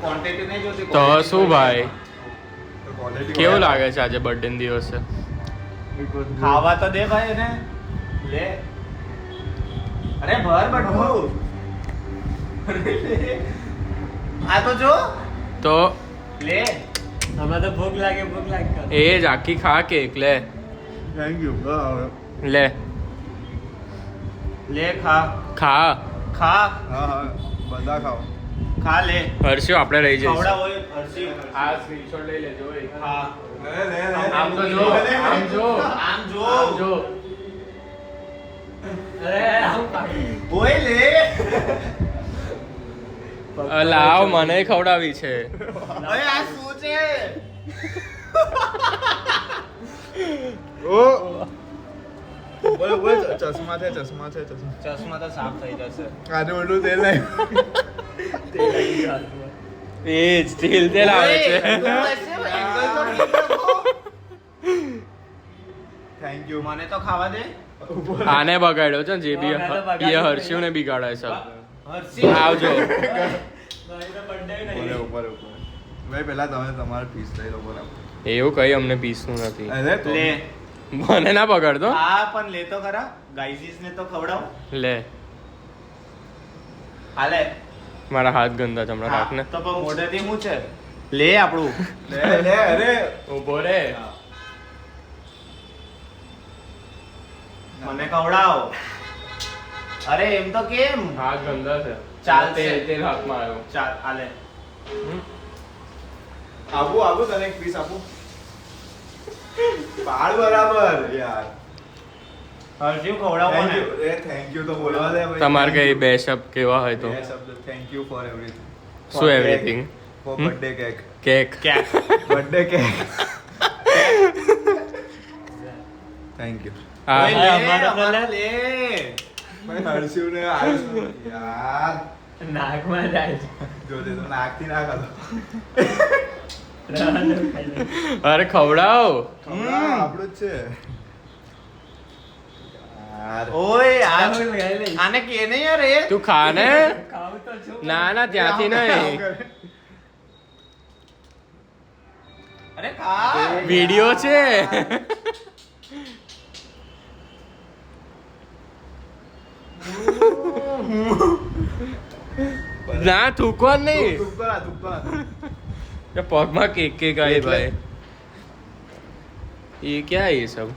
Quantity નહીં જોતી. તો શું ભાઈ ક્વોલિટી કેવું લાગે છે આજે બર્થડે દિવસે? ખાવા તો દે ભાઈ એને. લે. અરે ભર બટકું. આ તો જો. તો લે. હમણાં તો ભૂખ લાગે એ જ આખી ખા કેક લે થેન્ક યુ લે લે ખા. ખા ખા. હા હા બધા ખાઓ ખા લે. હર્ષ્યો આપણે રહી જઈશું. ખવડાવો એ હર્ષી. આ સ્ક્રીનશોટ લઈ લેજો હા. આમ તો જો આમ જો આમ જો. આમ જો ઓય લે. લાવ મને ખવડાવી છે ઓય આ શું છે? ઓ બોલો બોલો ચશ્મા છે ચશ્મા ચશ્મા તો સાફ થઈ જશે. આજે ઓલું તેલ નહીં એ જ સ્ટીલ તેલ આવે છે થેન્ક યુ મને તો ખાવા દે. આને બગાડ્યો છે જે બી એ હર્ષ્યું ને બિગાડે છે હર્ષી આવજો ઉપર ભાઈ પહેલા તમે તમારે પીસ લઈ લો બરાબર એવું કઈ અમને પીસનું નથી અરે તો લે. મને ના બગાડતો આ પણ લેતો ખરા. ગાઈઝીસ ને તો ખવડાવ. લે હાલે. મારા હાથ ગંદા છે હમણાં રાખ ને તો પણ મોઢેથી શું છે? લે આપણું. લે લે અરે ઉભો રે મને ખવડાવ. અરે એમ તો કેમ? હાથ ગંદા છે ચાલશે. તેલ તેલ હાથમાં આવ્યો ચાલ હાલે. આપું તને એક પીસ આપું પાડ બરાબર યાર હર્ષી ખવડાવ થેન્ક મને. યુ થેન્ક યુ તો બોલવા દે ભાઈ તમારે કઈ બે શબ્દ કેવા હોય તો બે શબ્દ થેન્ક યુ ફોર એવરીથિંગ શું everything for birthday cake cake birthday cake thank you હા ઓય લે, અમારા લે. ભાઈ હર્ષ્યું ને આયુષ યાર નાકમાં જાય જોજે તો નાકથી ના ખાતો અરે ખવડાવ આપણું જ છે યાર ઓય આને કે નહીં યાર એ. તું ખા ને ખાવું તો છું ના ના ત્યાંથી નહીં અરે ખા. વિડિયો છે ના થૂકવા નહીં તુક્કા ये पगमा केक केक आई भाई ये क्या है ये सब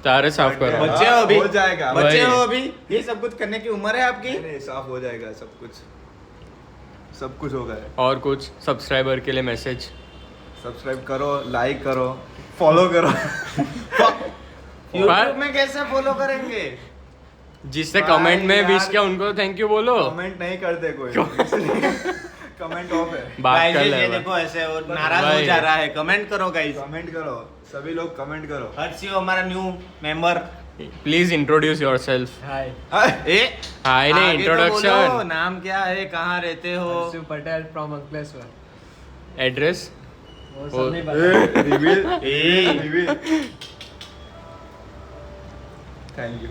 तारे साफ करो बच्चे हो अभी. हो जाएगा भाई. बच्चे हो अभी. ये सब कुछ करने की उम्र है आपकी. नहीं साफ हो जाएगा सब कुछ होगा और कुछ सब्सक्राइबर के लिए मैसेज सब्सक्राइब करो लाइक करो फॉलो करो YouTube में कैसे फॉलो करेंगे? जिससे भाई कमेंट में विश यार. किया उनको थैंक यू बोलो कमेंट नहीं करते कोई कमेंट ऑफ है बात Guys, कर ये ले देखो ऐसे और नाराज हो भाई. जा रहा है. कमेंट करो गाइस. कमेंट करो सभी लोग कमेंट करो हर्षी हमारा new member. Please introduce yourself hi ए हाय ने आगे तो बोलो, इंट्रोडक्शन नाम क्या है, कहाँ रहते हो? हर्षु पटेल फ्रॉम अंकलेश्वर एड्रेस वो वो- सब नहीं पता reveal A reveal thank you